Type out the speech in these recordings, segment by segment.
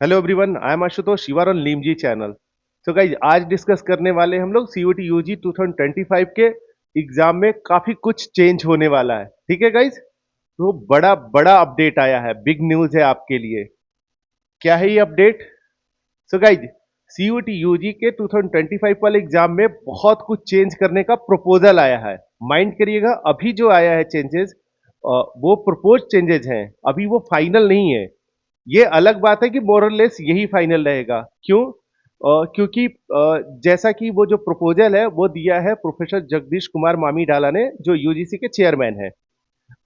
Hello everyone, I am Ashutosh, you are on Limji channel. So guys, आज discuss करने वाले हम लोग सीयूटी यूजी 2025 के एग्जाम में काफी कुछ चेंज होने वाला है। ठीक है गाइज, तो बड़ा बड़ा अपडेट आया है, बिग न्यूज है आपके लिए। क्या है ये update? So guys, CUET UG के 2025 वाले एग्जाम में बहुत कुछ चेंज करने का प्रपोजल आया है। माइंड करिएगा, अभी जो आया है चेंजेस, वो प्रपोज चेंजेस हैं, अभी वो फाइनल नहीं है। ये अलग बात है कि मोरलेस यही फाइनल रहेगा। क्यों? क्योंकि जैसा कि वो जो प्रपोजल है वो दिया है प्रोफेसर जगदीश कुमार मामी डाला ने, जो यूजीसी के चेयरमैन है।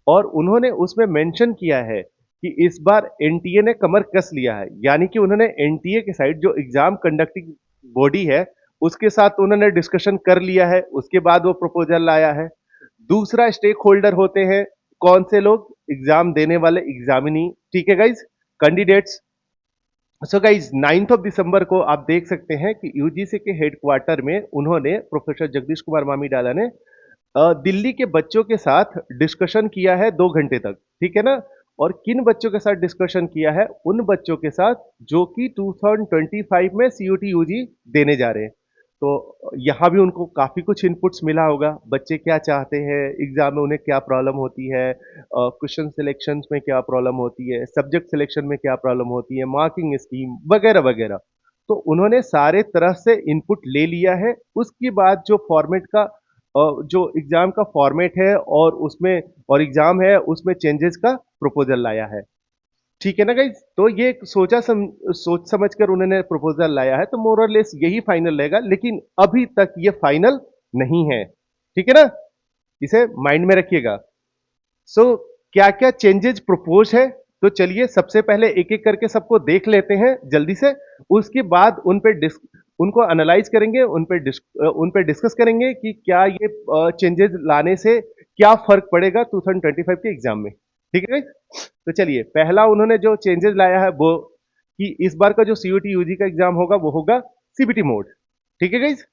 और उन्होंने उसमें मेंशन किया है कि इस बार एनटीए ने कमर कस लिया है, यानी कि उन्होंने एनटीए के साइड जो एग्जाम कंडक्टिंग बॉडी है उसके साथ उन्होंने डिस्कशन कर लिया है, उसके बाद वो प्रपोजल लाया है। दूसरा स्टेक होल्डर होते हैं कौन से लोग? एग्जाम देने वाले एग्जामिनी। ठीक है गाइज, कैंडिडेट्स। सो गाइज, 9 दिसंबर को आप देख सकते हैं कि यूजीसी के हेडक्वार्टर में उन्होंने, प्रोफेसर जगदीश कुमार मामी डाला ने, दिल्ली के बच्चों के साथ डिस्कशन किया है 2 घंटे तक। ठीक है ना? और किन बच्चों के साथ डिस्कशन किया है? उन बच्चों के साथ जो कि 2025 में सीयूटी यूजी देने जा रहे हैं। तो यहाँ भी उनको काफी कुछ इनपुट्स मिला होगा, बच्चे क्या चाहते हैं एग्जाम में, उन्हें क्या प्रॉब्लम होती है, क्वेश्चन सिलेक्शन में क्या प्रॉब्लम होती है, सब्जेक्ट सिलेक्शन में क्या प्रॉब्लम होती है, मार्किंग स्कीम वगैरह वगैरह। तो उन्होंने सारे तरह से इनपुट ले लिया है। उसके बाद जो फॉर्मेट का, जो एग्जाम का फॉर्मेट है और उसमें, और एग्जाम है उसमें चेंजेस का प्रपोजल लाया है। ठीक है ना गाइज? तो ये एक सोच समझ कर उन्होंने प्रपोजल लाया है, तो मोर और लेस यही फाइनल रहेगा, लेकिन अभी तक ये फाइनल नहीं है। ठीक है ना? इसे माइंड में रखिएगा। सो क्या क्या चेंजेस प्रपोज है, तो चलिए सबसे पहले एक एक करके सबको देख लेते हैं जल्दी से। उसके बाद उनको एनालाइज करेंगे, उन पे डिस्कस करेंगे कि क्या ये चेंजेस लाने से क्या फर्क पड़ेगा 2025 के एग्जाम में। ठीक है guys? तो चलिए, पहला उन्होंने जो चेंजेस लाया है वो, कि इस बार का जो सीयूटी यूजी का एग्जाम होगा वो होगा सीबीटी मोड। ठीक है गाइज?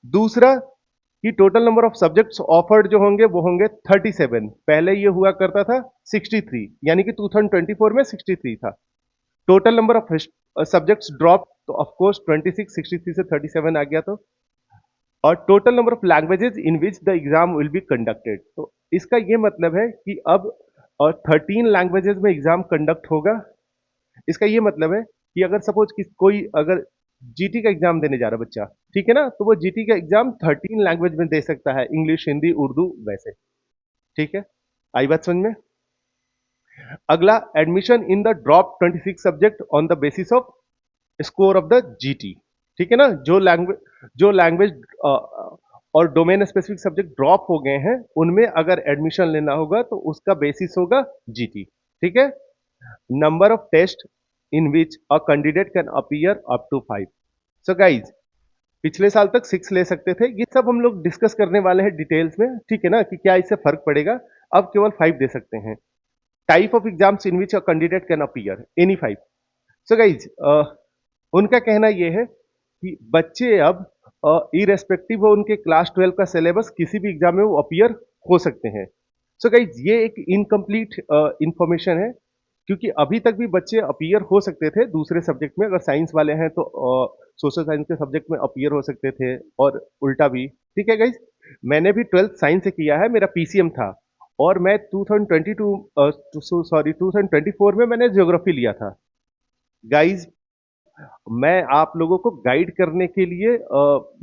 दूसरा, कि total number of subjects offered जो होंगे वो होंगे 37। पहले ये हुआ करता था 63, यानी कि 2024 में 63 था। Total number of subjects drop, तो ऑफ कोर्स 26, 63 से 37 आ गया। तो और total number of languages in which the exam will be conducted, तो इसका ये मतलब है कि अब और 13 लैंग्वेजेस में एग्जाम कंडक्ट होगा। इसका ये मतलब है कि अगर सपोज कि कोई अगर जीटी का एग्जाम देने जा रहा है बच्चा, ठीक है ना, तो वो जीटी का एग्जाम 13 लैंग्वेज में दे सकता है, इंग्लिश, हिंदी, उर्दू, वैसे। ठीक है, आई बात समझ में? अगला, admission in the drop 26 subject on the basis off score of the GT. ठीक है ना? जो लैंग्वेज और डोमेन स्पेसिफिक सब्जेक्ट ड्रॉप हो गए हैं, उनमें अगर एडमिशन लेना होगा तो उसका बेसिस होगा जीटी। ठीक है? Number of test in which a candidate can appear up to 5। So guys, पिछले साल तक 6 ले सकते थे, ये सब हम लोग डिस्कस करने वाले हैं डिटेल्स में। ठीक है ना, कि क्या इससे फर्क पड़ेगा। अब केवल 5 दे सकते हैं। Type of exams in which a candidate can appear any 5। So guys, उनका कहना यह है कि बच्चे अब इरेस्पेक्टिव हो उनके क्लास 12 का सिलेबस, किसी भी एग्जाम में वो अपीयर हो सकते हैं। सो गाइज, ये एक इनकम्प्लीट इंफॉर्मेशन है, क्योंकि अभी तक भी बच्चे अपीयर हो सकते थे दूसरे सब्जेक्ट में। अगर साइंस वाले हैं तो सोशल साइंस के सब्जेक्ट में अपीयर हो सकते थे, और उल्टा भी। ठीक है गाइज, मैंने भी 12th साइंस से किया है, मेरा पीसीएम था। और मैं 2024 में मैंने ज्योग्राफी लिया था। गाइज, मैं आप लोगों को गाइड करने के लिए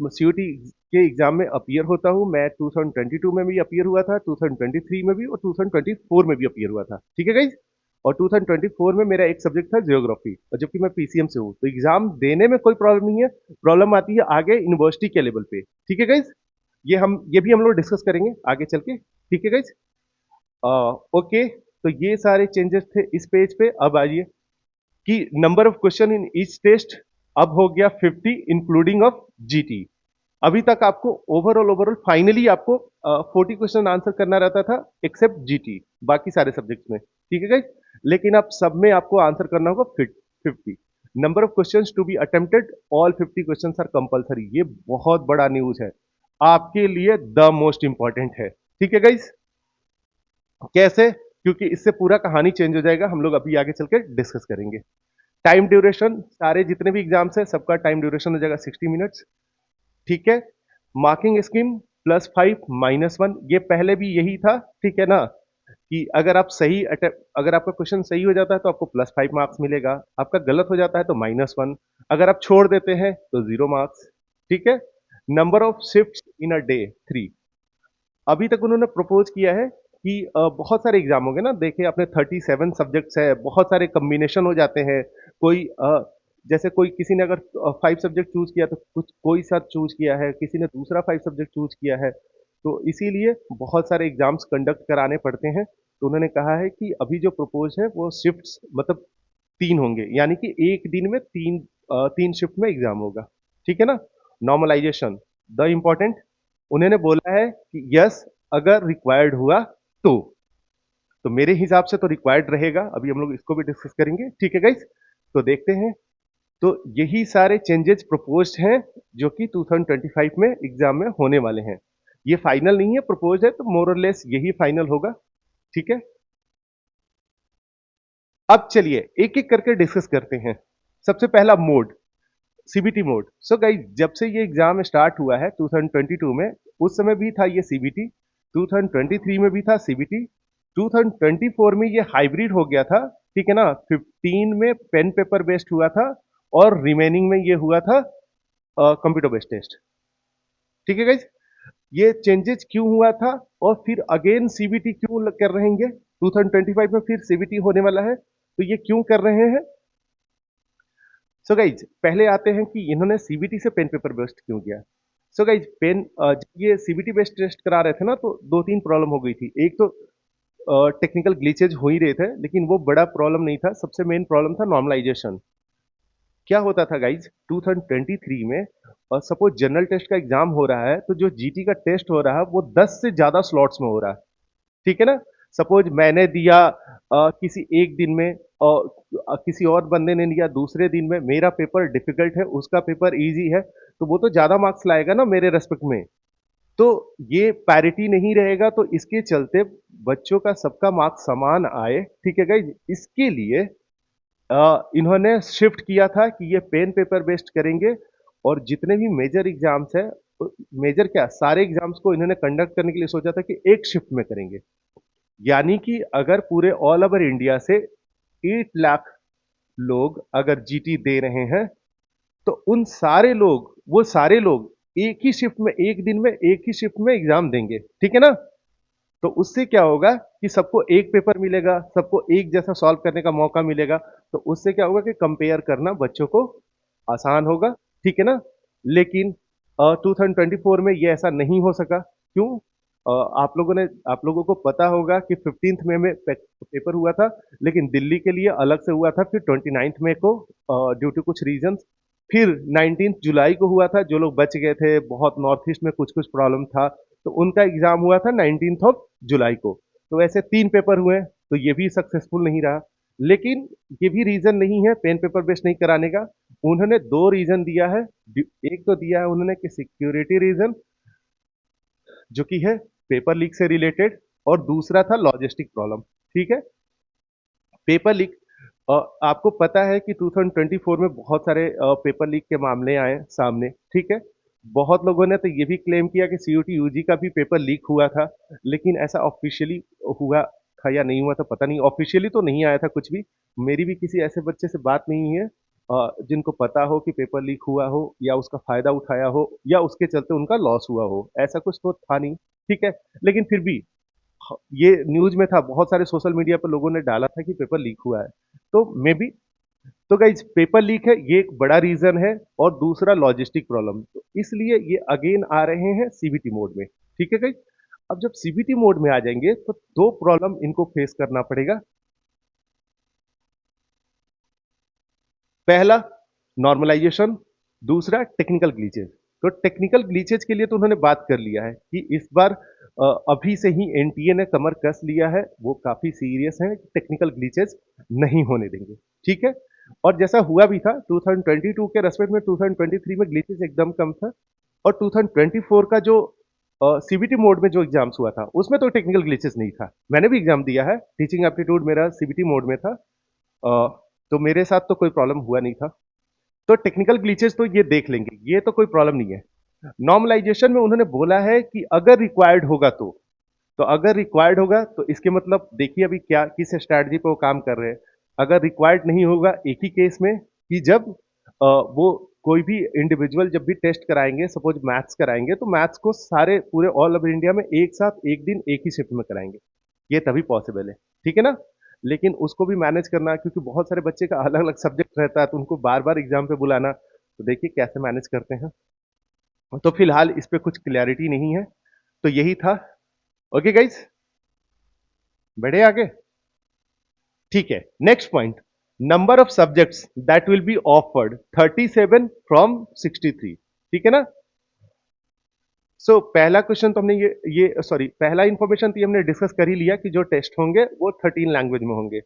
सीयूटी के एग्जाम में अपीयर होता हूं। मैं 2022 में भी अपीयर हुआ था, 2023 में भी, और 2024 में भी अपीयर हुआ था। ठीक है गाइज? और 2024 में मेरा एक सब्जेक्ट था जियोग्राफी, और जबकि मैं पीसीएम से हूँ, तो एग्जाम देने में कोई प्रॉब्लम नहीं है। प्रॉब्लम आती है आगे यूनिवर्सिटी के लेवल पे। ठीक है गाइज? ये भी हम लोग डिस्कस करेंगे आगे चल के। ठीक है गाइज? ओके, तो ये सारे चेंजेस थे इस पेज पे। अब आइए कि number of question in each test अब हो गया 50, इंक्लूडिंग ऑफ जीटी। अभी तक आपको ओवरऑल फाइनली आपको 40 क्वेश्चन आंसर करना रहता था, एक्सेप्ट जीटी, बाकी सारे सब्जेक्ट्स में। ठीक है गाइस? लेकिन अब सब में आपको आंसर करना होगा 50। Number of questions to be attempted, all 50 questions are compulsory. ये बहुत बड़ा न्यूज है आपके लिए, द मोस्ट इंपॉर्टेंट है। ठीक है गाइस? कैसे? क्योंकि इससे पूरा कहानी चेंज हो जाएगा, हम लोग अभी आगे चल के डिस्कस करेंगे। टाइम ड्यूरेशन सारे जितने भी एग्जाम्स है सबका टाइम ड्यूरेशन हो जाएगा 60 मिनट्स। ठीक है। मार्किंग स्कीम +5 -1, ये पहले भी यही था, ठीक है ना, कि अगर आप सही अगर आपका क्वेश्चन सही हो जाता है तो आपको +5 मार्क्स मिलेगा, आपका गलत हो जाता है तो -1, अगर आप छोड़ देते हैं तो 0 मार्क्स। ठीक है। Number of shift in a day 3। अभी तक उन्होंने प्रपोज किया है कि बहुत सारे एग्जाम होंगे ना, देखिए आपने 37 सब्जेक्ट्स है, बहुत सारे कम्बिनेशन हो जाते हैं। कोई जैसे कोई किसी ने अगर 5 सब्जेक्ट चूज किया तो कुछ कोई सा चूज किया है, किसी ने दूसरा 5 सब्जेक्ट चूज किया है, तो इसीलिए बहुत सारे एग्जाम्स कंडक्ट कराने पड़ते हैं। तो उन्होंने कहा है कि अभी जो प्रपोज है वो शिफ्ट्स मतलब 3 होंगे, यानी कि एक दिन में 3 शिफ्ट में एग्जाम होगा। ठीक है ना। नॉर्मलाइजेशन द इम्पोर्टेंट, उन्होंने बोला है कि यस अगर रिक्वायर्ड हुआ तो तो मेरे हिसाब से तो रिक्वायर्ड रहेगा, अभी हम लोग इसको भी डिस्कस करेंगे। ठीक है गाइस, तो देखते हैं। तो यही सारे चेंजेस प्रपोज्ड हैं जो कि 2025 में एग्जाम में होने वाले हैं। ये फाइनल नहीं है, प्रपोज है, तो मोर और लेस यही फाइनल होगा। ठीक है। अब चलिए एक एक करके डिस्कस करते हैं। सबसे पहला mode, CBT mode. So guys, जब से ये एग्जाम स्टार्ट हुआ है 2022 में, उस समय भी था ये सीबीटी, 2023 में भी था सीबीटी, 2024 में ये हाइब्रिड हो गया था। ठीक है ना। 15 में पेन पेपर बेस्ड हुआ था और रिमेनिंग में ये हुआ था कंप्यूटर बेस्ड टेस्ट। ठीक है गाइज, ये चेंजेस क्यों हुआ था और फिर अगेन सीबीटी क्यों कर रहे हैं? 2025 में फिर सीबीटी होने वाला है, तो ये क्यों कर रहे हैं? सो गाइज, पहले आते हैं कि इन्होंने सीबीटी से पेन पेपर बेस्ड क्यों किया। सो गाइज, ये सीबीटी बेस्ड टेस्ट करा रहे थे ना, तो दो तीन प्रॉब्लम हो गई थी। एक तो टेक्निकल ग्लिचेज हो ही रहे थे, लेकिन वो बड़ा प्रॉब्लम नहीं था। सबसे मेन प्रॉब्लम था नॉर्मलाइजेशन। क्या होता था गाइज 2023 में, और सपोज जनरल टेस्ट का एग्जाम हो रहा है, तो जो जीटी का टेस्ट हो रहा है वो 10 से ज्यादा स्लॉट्स में हो रहा है। ठीक है ना। सपोज मैंने दिया किसी एक दिन में, और किसी और बंदे ने लिया दूसरे दिन में, मेरा पेपर डिफिकल्ट है, उसका पेपर इजी है, तो वो तो ज्यादा मार्क्स लाएगा ना मेरे रेस्पेक्ट में। तो ये पैरिटी नहीं रहेगा, तो इसके चलते बच्चों का सबका मार्क्स समान आए। ठीक है गाइज, इसके लिए इन्होंने शिफ्ट किया था कि ये पेन पेपर बेस्ड करेंगे, और जितने भी मेजर एग्जाम्स है, मेजर क्या सारे एग्जाम्स को इन्होंने कंडक्ट करने के लिए सोचा था कि एक शिफ्ट में करेंगे। यानी कि अगर पूरे ऑल ओवर इंडिया से 8 लाख लोग अगर जीटी दे रहे हैं, तो उन सारे लोग, वो सारे लोग एक ही शिफ्ट में, एक दिन में एक ही शिफ्ट में एग्जाम देंगे। ठीक है ना। तो उससे क्या होगा कि सबको एक पेपर मिलेगा, सबको एक जैसा सॉल्व करने का मौका मिलेगा। तो उससे क्या होगा कि कंपेयर करना बच्चों को आसान होगा। ठीक है ना। लेकिन 2024 में ये ऐसा नहीं हो सका। क्यों? आप लोगों को पता होगा कि 15 मई में पेपर हुआ था, लेकिन दिल्ली के लिए अलग से हुआ था, फिर 29 मई को ड्यू टू कुछ रीजंस, फिर 19 जुलाई को हुआ था। जो लोग बच गए थे, बहुत नॉर्थ ईस्ट में कुछ कुछ प्रॉब्लम था, तो उनका एग्जाम हुआ था 19 जुलाई को। तो ऐसे 3 पेपर हुए, तो ये भी सक्सेसफुल नहीं रहा। लेकिन ये भी रीजन नहीं है पेन पेपर बेस्ड नहीं कराने का। उन्होंने दो रीजन दिया है। एक तो दिया है उन्होंने कि सिक्योरिटी रीजन, जो कि है पेपर लीक से रिलेटेड, और दूसरा था लॉजिस्टिक प्रॉब्लम। ठीक है। पेपर लीक, आपको पता है कि 2024 में बहुत सारे पेपर लीक के मामले आए सामने। ठीक है। बहुत लोगों ने तो ये भी क्लेम किया कि सीयूटी यूजी का भी पेपर लीक हुआ था, लेकिन ऐसा ऑफिशियली हुआ था या नहीं हुआ था पता नहीं। ऑफिशियली तो नहीं आया था कुछ भी। मेरी भी किसी ऐसे बच्चे से बात नहीं है जिनको पता हो कि पेपर लीक हुआ हो, या उसका फायदा उठाया हो, या उसके चलते उनका लॉस हुआ हो, ऐसा कुछ तो था नहीं। ठीक है। लेकिन फिर भी ये न्यूज में था, बहुत सारे सोशल मीडिया पर लोगों ने डाला था कि पेपर लीक हुआ है। तो मे बी, तो गाइज पेपर लीक है, ये एक बड़ा रीजन है। और दूसरा लॉजिस्टिक प्रॉब्लम, तो इसलिए ये अगेन आ रहे हैं सीबीटी मोड में। ठीक है गाइज। अब जब सीबीटी मोड में आ जाएंगे तो दो प्रॉब्लम इनको फेस करना पड़ेगा। पहला नॉर्मलाइजेशन, दूसरा टेक्निकल ग्लिचेज। तो टेक्निकल ग्लिचेज के लिए तो उन्होंने बात कर लिया है कि इस बार अभी से ही एनटीए ने कमर कस लिया है, वो काफी सीरियस है, टेक्निकल ग्लिचेज नहीं होने देंगे। ठीक है। और जैसा हुआ भी था 2022 के रेस्पेक्ट में, 2023 में ग्लिचेज एकदम कम था। और 2024 का जो सीबीटी मोड में जो एग्जाम्स हुआ था, उसमें तो टेक्निकल ग्लिचेस नहीं था। मैंने भी एग्जाम दिया है, टीचिंग एप्टीट्यूड मेरा सीबीटी मोड में था। तो मेरे साथ तो कोई प्रॉब्लम हुआ नहीं था। तो टेक्निकल ग्लिचेस तो ये देख लेंगे, ये तो कोई प्रॉब्लम नहीं है। नॉर्मलाइजेशन में उन्होंने बोला है कि अगर रिक्वायर्ड होगा तो अगर रिक्वायर्ड होगा तो इसके मतलब देखिए अभी क्या किस स्ट्रैटेजी पे वो काम कर रहे हैं। अगर रिक्वायर्ड नहीं होगा एक ही केस में कि जब वो कोई भी इंडिविजुअल जब भी टेस्ट कराएंगे, सपोज मैथ्स कराएंगे, तो मैथ्स को सारे पूरे ऑल ओवर इंडिया में एक साथ एक दिन एक ही शिफ्ट में कराएंगे, ये तभी पॉसिबल है। ठीक है ना? लेकिन उसको भी मैनेज करना, क्योंकि बहुत सारे बच्चे का अलग अलग सब्जेक्ट रहता है, तो उनको बार बार एग्जाम पे बुलाना, तो देखिए कैसे मैनेज करते हैं। तो फिलहाल इस पे कुछ क्लैरिटी नहीं है। तो यही था। ओके गाइज, बढ़े आगे। ठीक है, next point, number of subjects that will be offered 37 from 63। ठीक है ना? पहला क्वेश्चन तो हमने ये सॉरी पहला इंफॉर्मेशन तो ये हमने डिस्कस कर ही लिया कि जो टेस्ट होंगे वो 13 लैंग्वेज में होंगे,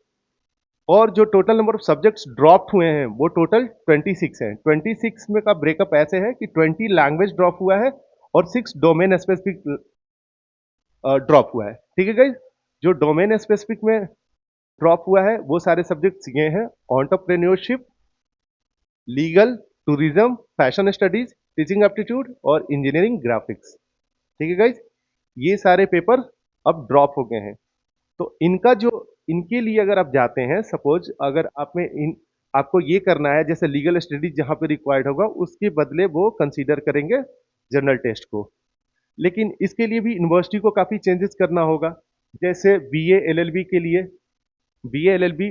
और जो total number of subjects drop हुए हैं वो टोटल 26 हैं। 26 में का ब्रेकअप ऐसे है कि 20 लैंग्वेज ड्रॉप हुआ है और 6 डोमेन स्पेसिफिक ड्रॉप हुआ है। ठीक है गाइज? जो डोमेन स्पेसिफिक में ड्रॉप हुआ है वो सारे सब्जेक्ट्स ये हैं: entrepreneurship, legal, tourism, fashion studies, teaching aptitude और इंजीनियरिंग ग्राफिक्स। ठीक है गाइज? ये सारे पेपर अब ड्रॉप हो गए हैं। तो इनका जो इनके लिए अगर आप जाते हैं, सपोज अगर आप में इन आपको ये करना है जैसे लीगल स्टडीज जहां पे रिक्वायर्ड होगा, उसके बदले वो कंसीडर करेंगे जनरल टेस्ट को। लेकिन इसके लिए भी यूनिवर्सिटी को काफी चेंजेस करना होगा। जैसे बीए एलएलबी के लिए, बीए एलएलबी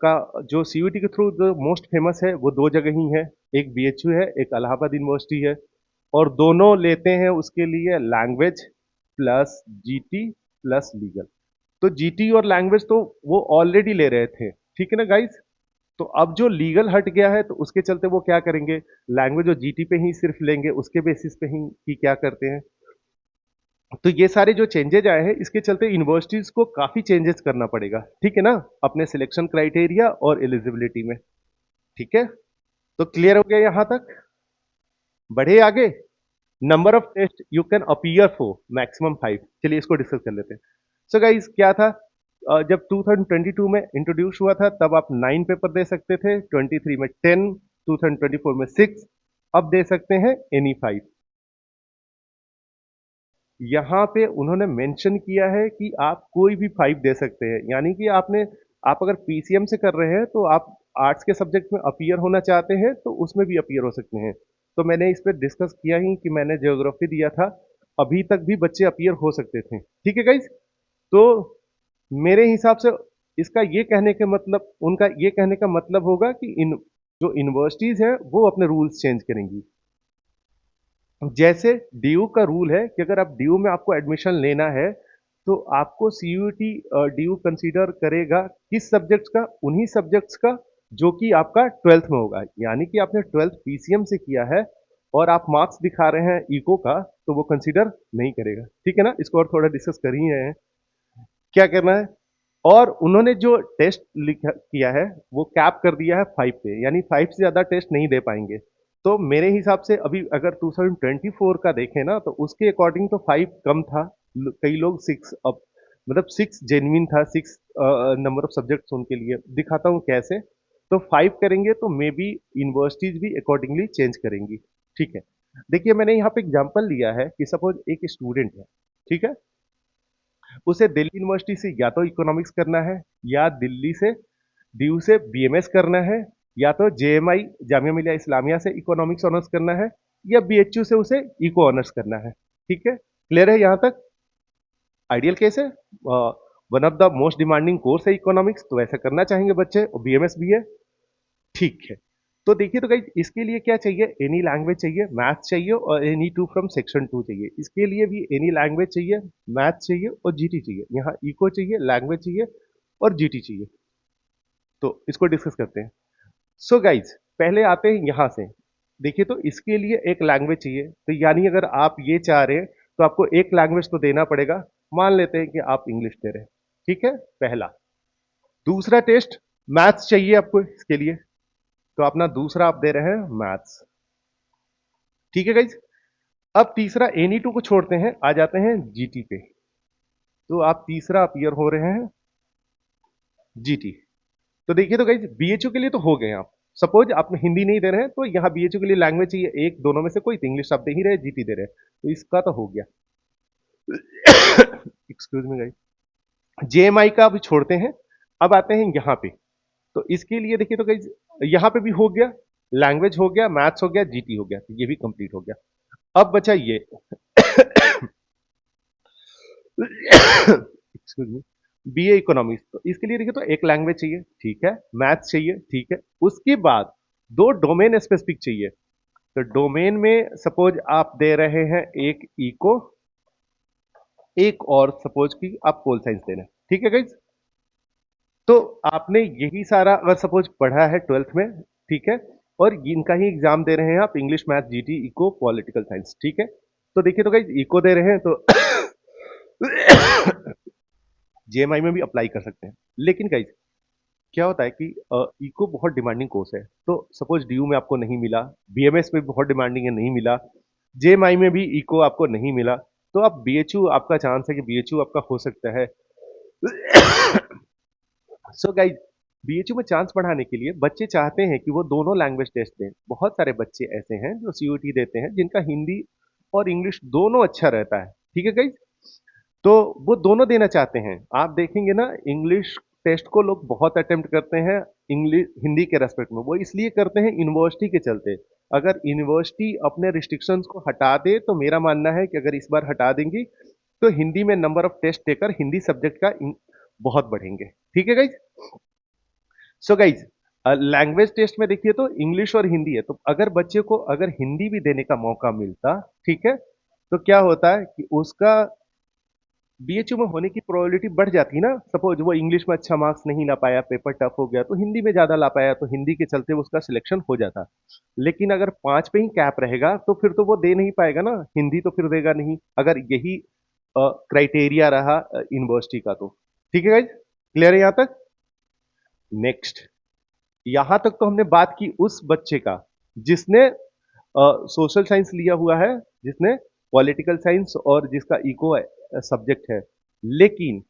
का जो सीयूटी के थ्रू जो मोस्ट फेमस है वो दो जगह ही है, एक बीएचयू है, एक इलाहाबाद यूनिवर्सिटी है, और दोनों लेते हैं उसके लिए language plus GT plus legal. तो जीटी और लैंग्वेज तो वो ऑलरेडी ले रहे थे, ठीक है ना गाइस? तो अब जो लीगल हट गया है तो उसके चलते वो क्या करेंगे, लैंग्वेज और जीटी पे ही सिर्फ लेंगे, उसके बेसिस पे ही कि क्या करते हैं। तो ये सारे जो चेंजेज आए हैं इसके चलते यूनिवर्सिटीज को काफी चेंजेस करना पड़ेगा, ठीक है ना, अपने सिलेक्शन क्राइटेरिया और एलिजिबिलिटी में। ठीक है, तो क्लियर हो गया यहां तक? बढ़े आगे। Number of test you can appear for maximum 5। चलिए इसको डिस्कस कर लेते हैं। सो गाइस क्या था, जब 2022 में इंट्रोड्यूस हुआ था तब आप 9 पेपर दे सकते थे, 23 में 10, 2024 में 6, अब दे सकते हैं एनी 5। यहाँ पे उन्होंने मेंशन किया है कि आप कोई भी 5 दे सकते हैं, यानी कि आप अगर पीसीएम से कर रहे हैं तो आप आर्ट्स के सब्जेक्ट में अपीयर होना चाहते हैं तो उसमें भी अपीयर हो सकते हैं। तो मैंने इस पर डिस्कस किया ही कि मैंने ज्योग्राफी दिया था, अभी तक भी बच्चे अपीयर हो सकते थे। ठीक है गाइज? तो मेरे हिसाब से इसका ये कहने के मतलब उनका ये कहने का मतलब होगा कि इन जो यूनिवर्सिटीज है वो अपने रूल्स चेंज करेंगी। जैसे डीयू का रूल है कि अगर आप डीयू में आपको एडमिशन लेना है तो आपको सीयूटी डीयू कंसीडर करेगा किस सब्जेक्ट्स का, उन्हीं सब्जेक्ट्स का जो कि आपका 12th में होगा। यानी कि आपने 12th पीसीएम से किया है और आप मार्क्स दिखा रहे हैं इको का, तो वो कंसीडर नहीं करेगा। ठीक है ना? इसको और थोड़ा डिस्कस कर ही रहे हैं क्या करना है। और उन्होंने जो टेस्ट लिखा किया है वो कैप कर दिया है 5 पे, यानी 5 से ज्यादा टेस्ट नहीं दे पाएंगे। तो मेरे हिसाब से अभी अगर 2024 का देखें ना तो उसके अकॉर्डिंग तो 5 कम था। कई लोग 6, अब मतलब 6 जेन्युइन था, 6 नंबर ऑफ सब्जेक्ट्स उनके लिए। दिखाता हूँ कैसे। तो 5 करेंगे तो मे बी यूनिवर्सिटीज भी अकॉर्डिंगली चेंज करेंगी। ठीक है, देखिए मैंने यहाँ पे एग्जांपल लिया है कि सपोज एक स्टूडेंट है, ठीक है, उसे दिल्ली यूनिवर्सिटी से या तो इकोनॉमिक्स करना है, या दिल्ली से डीयू से बीएमएस करना है, या तो जेएमआई जामिया मिलिया इस्लामिया से इकोनॉमिक्स ऑनर्स करना है, या बीएचयू से उसे इको ऑनर्स करना है। ठीक है, क्लियर है यहां तक? आइडियल केस है, one of the most demanding course है इकोनॉमिक्स, तो ऐसा करना चाहेंगे बच्चे, और बीएमएस भी है। ठीक है, तो देखिए तो गाइस इसके लिए क्या चाहिए, एनी लैंग्वेज चाहिए, मैथ चाहिए, और एनी टू फ्रॉम सेक्शन 2 चाहिए। इसके लिए भी एनी लैंग्वेज चाहिए, मैथ चाहिए और जीटी चाहिए। यहाँ इको चाहिए, लैंग्वेज चाहिए और जीटी चाहिए। तो इसको डिस्कस करते हैं। सो गाइज पहले आते हैं यहां से। देखिए तो इसके लिए एक लैंग्वेज चाहिए, तो यानी अगर आप ये चाह रहे हैं तो आपको एक लैंग्वेज तो देना पड़ेगा। मान लेते हैं कि आप इंग्लिश दे रहे हैं, ठीक है, पहला। दूसरा टेस्ट मैथ्स चाहिए आपको इसके लिए, तो अपना दूसरा आप दे रहे हैं मैथ्स। ठीक है गाइज? अब तीसरा एनी टू को छोड़ते हैं, आ जाते हैं जीटी पे। तो आप तीसरा अपीयर हो रहे हैं जीटी। तो देखिए तो गाइज बीएचयू के लिए तो हो गए आप। सपोज आप हिंदी नहीं दे रहे हैं तो यहाँ बीएचयू के लिए लैंग्वेज चाहिए एक, दोनों में से कोई, इंग्लिश आप दे ही रहे, जीटी दे रहे हैं, तो इसका तो हो गया। Excuse me guys. जेएमआई का अभी छोड़ते हैं, अब आते हैं यहाँ पे। तो इसके लिए देखिए तो गाइज यहाँ पे भी हो गया, लैंग्वेज हो गया, मैथ्स हो गया, जीटी हो गया, तो ये भी कंप्लीट हो गया। अब बचा ये एक्सक्यूज मी, बीए इकोनॉमिक्स। तो इसके लिए देखिए तो एक लैंग्वेज चाहिए, ठीक है, मैथ्स चाहिए, ठीक है, उसके बाद दो डोमेन स्पेसिफिक चाहिए। तो डोमेन में सपोज आप दे रहे हैं एक इको, एक और सपोज कि आप पोल साइंस दे रहे हैं, ठीक है गाइज। तो आपने यही सारा अगर सपोज पढ़ा है ट्वेल्थ में, ठीक है, और इनका ही एग्जाम दे रहे हैं आप, English, math, GT, eco, political science, ठीक है। तो देखिए तो गाइज इको दे रहे हैं तो जेएमआई में भी अप्लाई कर सकते हैं। लेकिन गाइज क्या होता है कि इको बहुत डिमांडिंग कोर्स है, तो सपोज डीयू में आपको नहीं मिला, बीएमएस में भी बहुत डिमांडिंग है, नहीं मिला, जेएमआई में भी इको आपको नहीं मिला, तो आप बीएचयू, आपका चांस है कि बीएचयू आपका हो सकता है। सो गाइज बीएचयू में चांस बढ़ाने के लिए बच्चे चाहते हैं कि वो दोनों लैंग्वेज टेस्ट दें। बहुत सारे बच्चे ऐसे हैं जो सीयूटी देते हैं जिनका हिंदी और इंग्लिश दोनों अच्छा रहता है, ठीक है गाइज। तो वो दोनों देना चाहते हैं। आप देखेंगे ना इंग्लिश टेस्ट को लोग बहुत अटेम्प्ट करते हैं इंग्लिश हिंदी के रेस्पेक्ट में, वो इसलिए करते हैं यूनिवर्सिटी के चलते। अगर यूनिवर्सिटी अपने रिस्ट्रिक्शंस को हटा दे तो मेरा मानना है कि अगर इस बार हटा देंगी तो हिंदी में number of test taker Hindi subject का बहुत बढ़ेंगे, ठीक है guys. So guys language test में देखिए तो इंग्लिश और हिंदी है, तो अगर बच्चे को अगर हिंदी भी देने का मौका मिलता, ठीक है, तो क्या होता है कि उसका बीएचयू में होने की प्रोबेबिलिटी बढ़ जाती ना। सपोज वो इंग्लिश में अच्छा मार्क्स नहीं ला पाया, पेपर टफ हो गया, तो हिंदी में ज्यादा ला पाया, तो हिंदी के चलते उसका सिलेक्शन हो जाता। लेकिन अगर 5 पे ही कैप रहेगा तो फिर तो वो दे नहीं पाएगा ना, हिंदी तो फिर देगा नहीं, अगर यही क्राइटेरिया रहा यूनिवर्सिटी का तो। ठीक है गाइज, क्लियर है यहाँ तक। नेक्स्ट, यहां तक तो हमने बात की उस बच्चे का जिसने सोशल साइंस लिया हुआ है, जिसने पॉलिटिकल साइंस और जिसका इको सब्जेक्ट है। लेकिन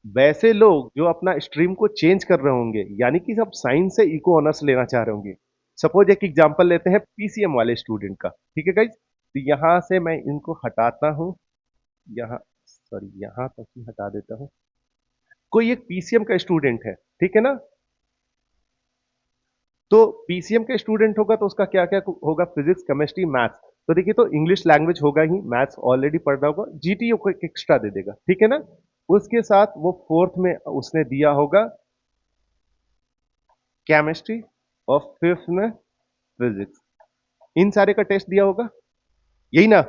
वैसे लोग जो अपना स्ट्रीम को चेंज कर रहे होंगे, यानी कि सब साइंस से इको ऑनर्स लेना चाह रहे होंगे। सपोज एक एग्जांपल लेते हैं पीसीएम वाले स्टूडेंट का, ठीक है गाइज। तो यहां से मैं इनको हटाता हूं, यहाँ सॉरी यहां तक ही हटा देता हूं। कोई एक पीसीएम का स्टूडेंट है, ठीक है ना, तो पीसीएम का स्टूडेंट होगा तो उसका क्या क्या होगा, फिजिक्स, केमिस्ट्री, मैथ्स। तो देखिए तो इंग्लिश लैंग्वेज होगा ही, मैथ्स ऑलरेडी पढ़ रहा होगा, जीटीओ को एक एक्स्ट्रा दे देगा, ठीक है ना। उसके साथ वो फोर्थ में उसने दिया होगा केमिस्ट्री और फिफ्थ में फिजिक्स, इन सारे का टेस्ट दिया होगा, यही ना।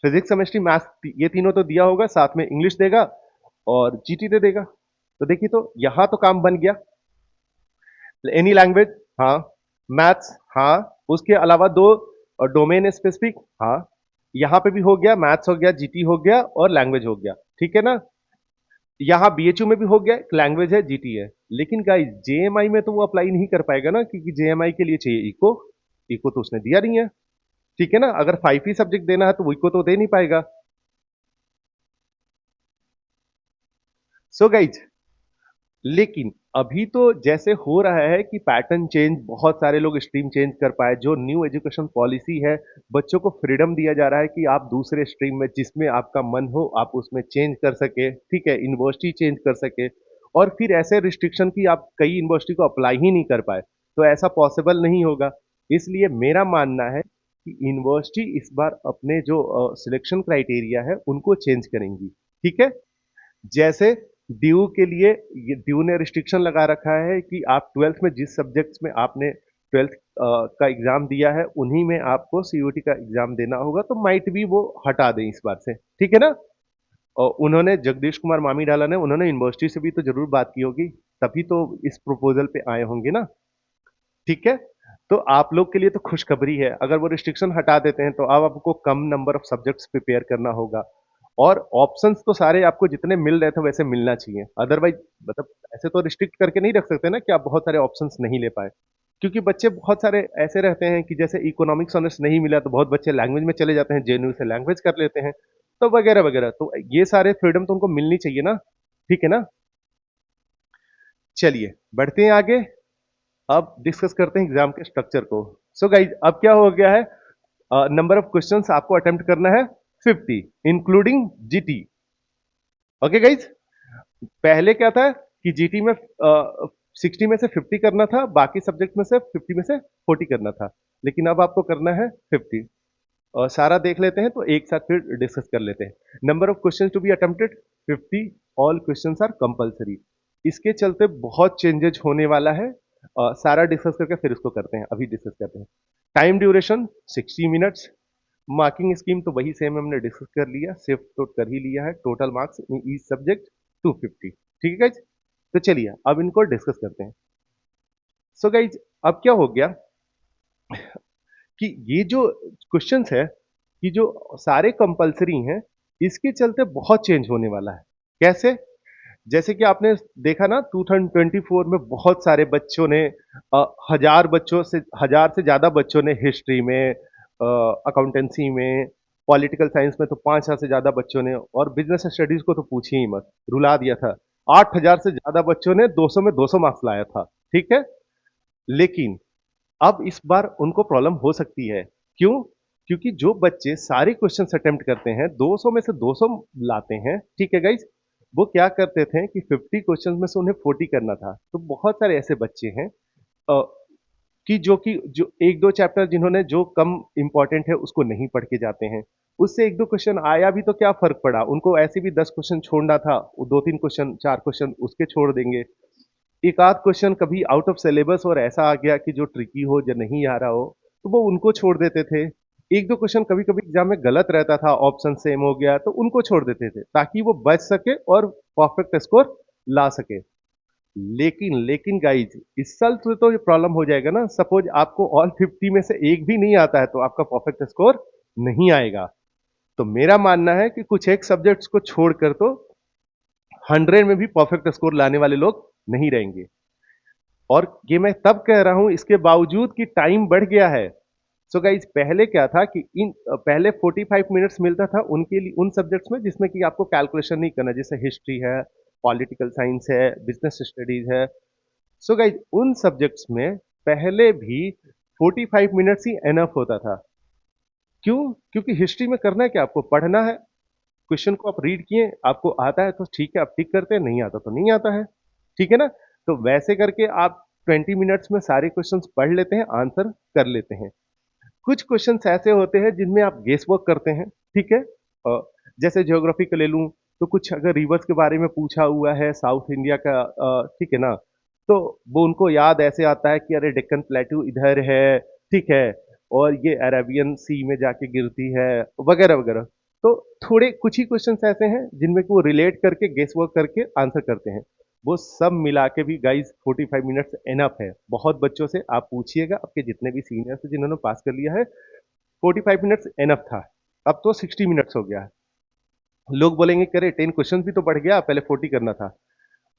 फिजिक्स, केमिस्ट्री, मैथ्स ये तीनों तो दिया होगा, साथ में इंग्लिश देगा और जीटी दे देगा। तो देखिए तो यहां तो काम बन गया। एनी लैंग्वेज, हाँ, मैथ्स, हाँ, उसके अलावा दो डोमेन स्पेसिफिक, हाँ, यहां पे भी हो गया, मैथ्स हो गया, जीटी हो गया और लैंग्वेज हो गया, ठीक है ना। यहाँ बीएचयू में भी हो गया, लैंग्वेज है, जीटी है। लेकिन गाइस जेएमआई में तो वो अप्लाई नहीं कर पाएगा ना, क्योंकि जेएमआई के लिए चाहिए इको, इको तो उसने दिया नहीं है, ठीक है ना। अगर 5 ही सब्जेक्ट देना है तो वो इको तो दे नहीं पाएगा। सो गाइज लेकिन अभी तो जैसे हो रहा है कि पैटर्न चेंज, बहुत सारे लोग स्ट्रीम चेंज कर पाए, जो न्यू एजुकेशन पॉलिसी है, बच्चों को फ्रीडम दिया जा रहा है कि आप दूसरे स्ट्रीम में जिसमें आपका मन हो आप उसमें चेंज कर सके, ठीक है, यूनिवर्सिटी चेंज कर सके। और फिर ऐसे रिस्ट्रिक्शन की आप कई यूनिवर्सिटी को अप्लाई ही नहीं कर पाए, तो ऐसा पॉसिबल नहीं होगा। इसलिए मेरा मानना है कि यूनिवर्सिटी इस बार अपने जो सिलेक्शन क्राइटेरिया है उनको चेंज करेंगी, ठीक है। जैसे ड्यू के लिए ड्यू ने रिस्ट्रिक्शन लगा रखा है कि आप ट्वेल्थ में जिस सब्जेक्ट्स में आपने ट्वेल्थ का एग्जाम दिया है उन्हीं में आपको सीयूटी का एग्जाम देना होगा, तो माइट भी वो हटा दें इस बार से, ठीक है ना। और उन्होंने जगदीश कुमार मामी डाला ने उन्होंने यूनिवर्सिटी से भी तो जरूर बात की होगी, तभी तो इस प्रपोजल पे आए होंगे ना, ठीक है। तो आप लोग के लिए तो खुशखबरी है, अगर वो रिस्ट्रिक्शन हटा देते हैं तो अब आपको कम नंबर ऑफ सब्जेक्ट्स प्रिपेयर करना होगा। और ऑप्शंस तो सारे आपको जितने मिल रहे थे वैसे मिलना चाहिए, अदरवाइज मतलब ऐसे तो रिस्ट्रिक्ट करके नहीं रख सकते ना कि आप बहुत सारे ऑप्शंस नहीं ले पाए। क्योंकि बच्चे बहुत सारे ऐसे रहते हैं कि जैसे इकोनॉमिक्स ऑनर्स नहीं मिला तो बहुत बच्चे लैंग्वेज में चले जाते हैं, जेएनयू से लैंग्वेज कर लेते हैं, तो वगैरह वगैरह। तो ये सारे फ्रीडम तो उनको मिलनी चाहिए ना, ठीक है ना। चलिए बढ़ते हैं आगे। अब डिस्कस करते हैं एग्जाम के स्ट्रक्चर को। सो गाइज अब क्या हो गया है, नंबर ऑफ क्वेश्चंस आपको अटेम्प्ट करना है 50 इंक्लूडिंग जीटी। ओके गाइज, पहले क्या था कि जीटी में 60 में से 50 करना था, बाकी सब्जेक्ट में से 50 में से 40 करना था, लेकिन अब आपको करना है 50। और सारा देख लेते हैं तो एक साथ फिर डिस्कस कर लेते हैं। Number of questions to be attempted 50, all questions are compulsory. इसके चलते बहुत चेंजेज होने वाला है। सारा डिस्कस करके फिर इसको करते हैं, अभी डिस्कस करते हैं। Time duration 60 minutes. Marking scheme तो वही सेम हमने डिस्कस कर लिया, शिफ्ट तो कर ही लिया है। Total marks in each subject 250। ठीक है गाइज, तो चलिए अब इनको डिस्कस करते हैं। सो गाइज अब क्या हो गया कि ये जो क्वेश्चंस है, कि जो सारे कंपलसरी हैं, इसके चलते बहुत चेंज होने वाला है। कैसे? जैसे कि आपने देखा ना 2024 में बहुत सारे बच्चों ने, हजार से ज्यादा बच्चों ने हिस्ट्री में, अकाउंटेंसी में, पॉलिटिकल साइंस में तो 5,000 से ज्यादा बच्चों ने, और बिजनेस स्टडीज को तो पूछिए ही मत, रुला दिया था। 8,000 से ज्यादा बच्चों ने 200 में 200 मार्क्स लाया था। ठीक है, लेकिन अब इस बार उनको प्रॉब्लम हो सकती है। क्यों? क्योंकि जो बच्चे सारे क्वेश्चन अटेम्प्ट करते हैं, 200 में से 200 लाते हैं, ठीक है गाइज, वो क्या करते थे कि 50 क्वेश्चन में से उन्हें 40 करना था। तो बहुत सारे ऐसे बच्चे हैं अ, कि जो एक दो चैप्टर जिन्होंने जो कम इंपॉर्टेंट है उसको नहीं पढ़ के जाते हैं। उससे एक दो क्वेश्चन आया भी तो क्या फर्क पड़ा, उनको ऐसे भी 10 क्वेश्चन छोड़ना था, वो दो तीन क्वेश्चन, चार क्वेश्चन उसके छोड़ देंगे। एक आध क्वेश्चन कभी आउट ऑफ सिलेबस और ऐसा आ गया कि जो ट्रिकी हो, जो नहीं आ रहा हो, तो वो उनको छोड़ देते थे। एक दो क्वेश्चन कभी कभी एग्जाम में गलत रहता था, ऑप्शन सेम हो गया, तो उनको छोड़ देते थे ताकि वो बच सके और परफेक्ट स्कोर ला सके। लेकिन लेकिन गाइज इस साल तो ये प्रॉब्लम हो जाएगा ना, सपोज आपको ऑल 50 में से एक भी नहीं आता है तो आपका परफेक्ट स्कोर नहीं आएगा। तो मेरा मानना है कि कुछ एक सब्जेक्ट्स को छोड़कर तो 100 में भी परफेक्ट स्कोर लाने वाले लोग नहीं रहेंगे। और ये मैं तब कह रहा हूं इसके बावजूद कि टाइम बढ़ गया है। सो गाइज पहले क्या था कि पहले 45 मिनट्स मिलता था उनके लिए, उन सब्जेक्ट्स में जिसमें कि आपको कैलकुलेशन नहीं करना, जैसे हिस्ट्री है, पॉलिटिकल साइंस है, बिजनेस स्टडीज है। सो गाइज उन सब्जेक्ट्स में पहले भी 45 मिनट्स ही एनफ होता था। क्यों? क्योंकि हिस्ट्री में करना है क्या, आपको पढ़ना है, क्वेश्चन को आप रीड किए, आपको आता है तो ठीक है आप टिक करते हैं, नहीं आता तो नहीं आता है। ठीक है ना? तो वैसे करके आप 20 मिनट्स में सारे क्वेश्चंस पढ़ लेते हैं, आंसर कर लेते हैं। कुछ क्वेश्चंस ऐसे होते हैं जिनमें आप गेस वर्क करते हैं। ठीक है, जैसे ज्योग्राफी का ले लूं, तो कुछ अगर रिवर्स के बारे में पूछा हुआ है साउथ इंडिया का, ठीक है ना, तो वो उनको याद ऐसे आता है कि अरे डेक्कन प्लेटू इधर है, ठीक है, और ये अरेबियन सी में जाके गिरती है, वगैरह वगैरह। तो थोड़े कुछ ही क्वेश्चंस ऐसे हैं जिनमें कि वो रिलेट करके गेस वर्क करके आंसर करते हैं। वो सब मिला के भी गाइस 45 मिनट्स एनफ है। बहुत बच्चों से आप पूछिएगा, आपके जितने भी सीनियर्स हैं जिन्होंने पास कर लिया है, 45 मिनट्स एनफ था। अब तो 60 मिनट्स हो गया है। लोग बोलेंगे कि अरे 10 क्वेश्चन भी तो बढ़ गया, पहले 40 करना था।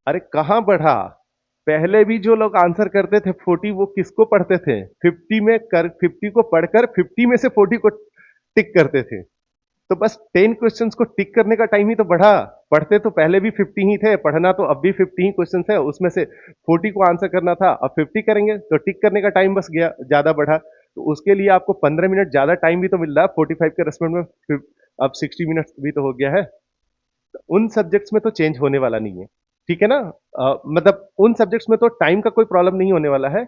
अरे कहाँ बढ़ा, पहले भी जो लोग आंसर करते थे 40, वो किसको पढ़ते थे, 50 को पढ़कर 50 में से 40 को टिक करते थे। तो बस 10 क्वेश्चंस को टिक करने का टाइम ही तो बढ़ा। पढ़ते तो पहले भी 50 ही थे, पढ़ना तो अब भी 50 ही क्वेश्चंस है, उसमें से 40 को आंसर करना था, अब 50 करेंगे तो टिक करने का टाइम बस गया, ज्यादा बढ़ा। तो उसके लिए आपको 15 मिनट ज्यादा टाइम भी तो मिल रहा है, 45 के रेस्पेक्ट में अब 60 मिनट्स भी तो हो गया है। तो उन सब्जेक्ट्स में तो चेंज होने वाला नहीं है। ठीक है ना, मतलब उन सब्जेक्ट्स में तो टाइम का कोई प्रॉब्लम नहीं होने वाला है।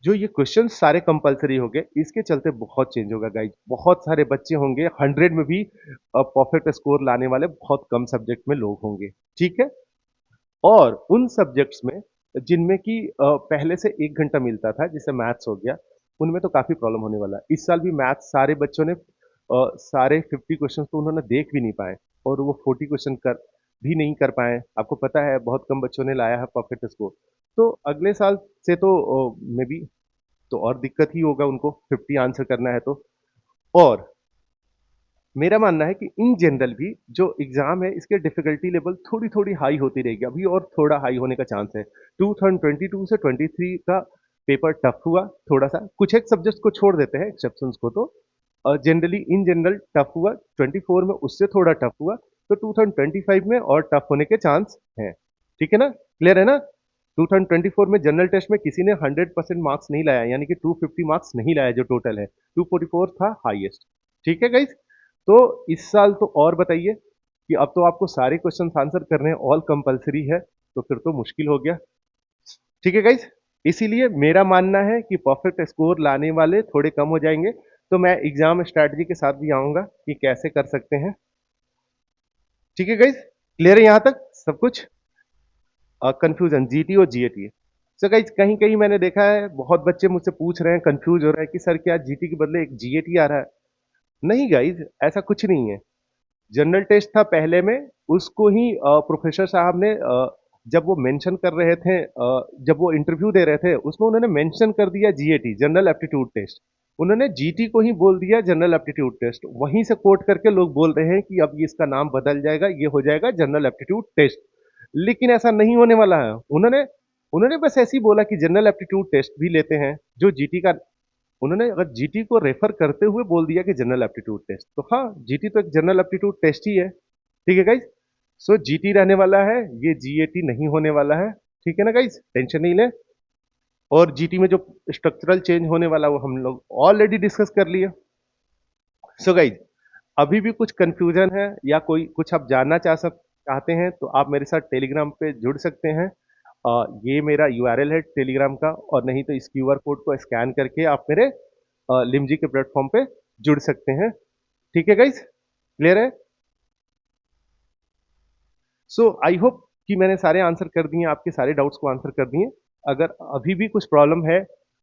जो ये क्वेश्चन सारे कंपलसरी हो गए, इसके चलते बहुत चेंज होगा गाइज। बहुत सारे बच्चे होंगे, 100 में भी परफेक्ट स्कोर लाने वाले बहुत कम सब्जेक्ट में लोग होंगे। ठीक है, और उन सब्जेक्ट्स में जिनमें कि पहले से 1 घंटा मिलता था, जैसे मैथ्स हो गया, उनमें तो काफी प्रॉब्लम होने वाला है। इस साल भी मैथ्स सारे बच्चों ने सारे 50 क्वेश्चन तो उन्होंने देख भी नहीं पाए, और वो 40 क्वेश्चन कर भी नहीं कर पाए। आपको पता है बहुत कम बच्चों ने लाया है परफेक्ट स्कोर। तो अगले साल से तो मे बी तो और दिक्कत ही होगा उनको, 50 आंसर करना है तो। और मेरा मानना है कि इन जनरल भी जो एग्जाम है इसके डिफिकल्टी लेवल थोड़ी थोड़ी हाई होती रहेगी अभी, और थोड़ा हाई होने का चांस है। 2022 से 23 का पेपर टफ हुआ थोड़ा सा, कुछ एक सब्जेक्ट्स को छोड़ देते हैं एक्सेप्शंस को, तो जनरली इन जनरल टफ हुआ। 24 में उससे थोड़ा टफ हुआ, तो 2025 में और टफ होने के चांस हैं। ठीक है ना, क्लियर है ना? 2024 में जनरल टेस्ट में किसी ने 100% मार्क्स नहीं लाया, यानी कि 250 मार्क्स नहीं लाया, जो टोटल है 244 था हाईएस्ट। ठीक है गाइज, तो इस साल तो और बताइए कि अब तो आपको सारे क्वेश्चन आंसर करने हैं, ऑल कंपलसरी है, तो फिर तो मुश्किल हो गया। ठीक है गाइज, इसीलिए मेरा मानना है कि परफेक्ट स्कोर लाने वाले थोड़े कम हो जाएंगे, तो मैं एग्जाम स्ट्रैटेजी के साथ भी आऊंगा कि कैसे कर सकते हैं। ठीक है गाइज, क्लियर है यहां तक सब कुछ? कंफ्यूजन जीटी और जीएटी। सो गाइज, कहीं कहीं मैंने देखा है बहुत बच्चे मुझसे पूछ रहे हैं, कंफ्यूज हो रहे हैं कि सर क्या जीटी के बदले एक जीएटी आ रहा है? नहीं गाइज, ऐसा कुछ नहीं है। जनरल टेस्ट था पहले में, उसको ही प्रोफेसर साहब ने जब वो मेंशन कर रहे थे, जब वो इंटरव्यू दे रहे थे, उसमें उन्होंने मेंशन कर दिया जीएटी, जनरल एप्टीट्यूड टेस्ट। उन्होंने जीटी को ही बोल दिया जनरल एप्टीट्यूड टेस्ट, वहीं से कोट करके लोग बोल रहे हैं कि अब ये इसका नाम बदल जाएगा, ये हो जाएगा जनरल एप्टीट्यूड टेस्ट। लेकिन ऐसा नहीं होने वाला है। उन्होंने उन्होंने बस ऐसे ही बोला कि जनरल एप्टीट्यूड टेस्ट भी लेते हैं जो जीटी का। उन्होंने अगर जीटी को रेफर करते हुए बोल दिया कि जनरल एप्टीट्यूड टेस्ट, तो हाँ, जीटी तो एक जनरल एप्टीट्यूड टेस्ट ही है। ठीक है गाइज, सो जीटी रहने वाला है, ये जीएटी नहीं होने वाला है। ठीक है ना गाइज, टेंशन नहीं ले। और जीटी में जो स्ट्रक्चरल चेंज होने वाला वो हम लोग ऑलरेडी डिस्कस कर लिए। सो गाइज, अभी भी कुछ कंफ्यूजन है या कोई कुछ आप जानना चाहते हैं, तो आप मेरे साथ टेलीग्राम पे जुड़ सकते हैं। ये मेरा यूआरएल है टेलीग्राम का, और नहीं तो इस क्यूआर कोड को स्कैन करके आप मेरे लिमजी के प्लेटफॉर्म पे जुड़ सकते हैं। ठीक है गाइज, क्लियर है? सो आई होप कि मैंने सारे आंसर कर दिए, आपके सारे डाउट्स को आंसर कर दिए। अगर अभी भी कुछ प्रॉब्लम है,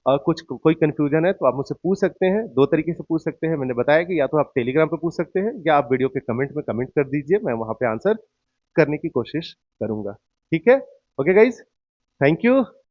कुछ कोई कंफ्यूजन है, तो आप मुझसे पूछ सकते हैं। दो तरीके से पूछ सकते हैं, मैंने बताया कि या तो आप टेलीग्राम पे पूछ सकते हैं, या आप वीडियो के कमेंट में कमेंट कर दीजिए, मैं वहां पे आंसर करने की कोशिश करूंगा। ठीक है? Okay guys, thank you.